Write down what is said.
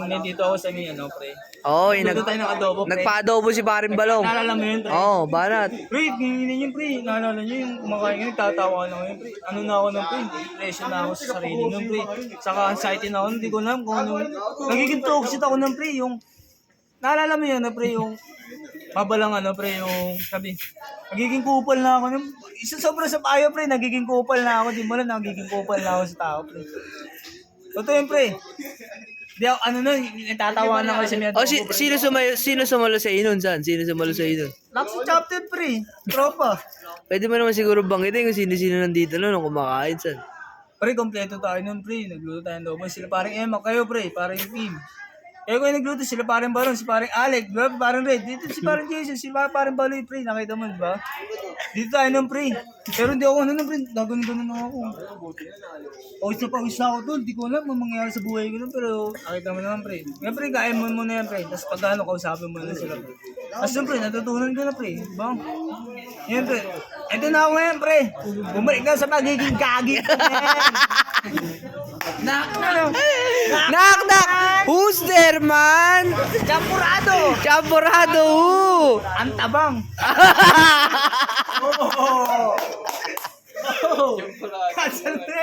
nandito ako sa may pre. Oo, Nagluto tayo ng adobo, pre. nagpa-adobo si Paring Balong. Naalala mo yun, pre? Oo, banat. Pre, gininin yun, pre. Naalala nyo yung kumakain yun, tatawa lang yun, pre. Ano na ako nun, pre? Depression na ako sa sarili nun, pre. Saka anxiety na ako, hindi ko alam kung ano. Nagiging toxic ako nun, pre. Naalala mo yun, pre, yung mabalang pre, yung sabi, nagiging kupal na ako. Sobra sa payo, pre, nagiging kupal na ako. Di mo lang, nagiging kupal na ako sa tao, pre. Totoo yun, pre. Di ako, natatawa na ako sa mga Sino sumalo sa inon, San? Sino sumalo sa inon? Last chapter, pre. Tropa. Pwede mo naman siguro banggitin kung sino-sino nandito nung kumakain, San. Pre, kompleto tayo nun, pre. Nagluto tayo ng adobo. Sila parang Emma, kayo, pre. Parang team. Kaya ko yung nagluto, sila parang Balon, si parang Alec, diba? Parang Red. Dito si parang Jason, si parang Baloy, pre. Nakita mo, diba? Dito tayo nun, pre. Pero hindi ako pre. Gagano-gano ako. Pawis na ako doon. Hindi ko alam kung mangyayari sa buhay ko doon. Pero nakita mo naman, pre. Ngayon, pre, kain mo muna yan, pre. Tapos pag kausapin mo na sila, pre. Tapos doon, pre, natutunan ko na, pre. Diba? Yan, pre. Ito na ako ngayon, pre. Bumalik na sa pagiging kagi ko, man. Knock! Who's there, man? Champurado! Champurado! Who? Ang tabang! Oh!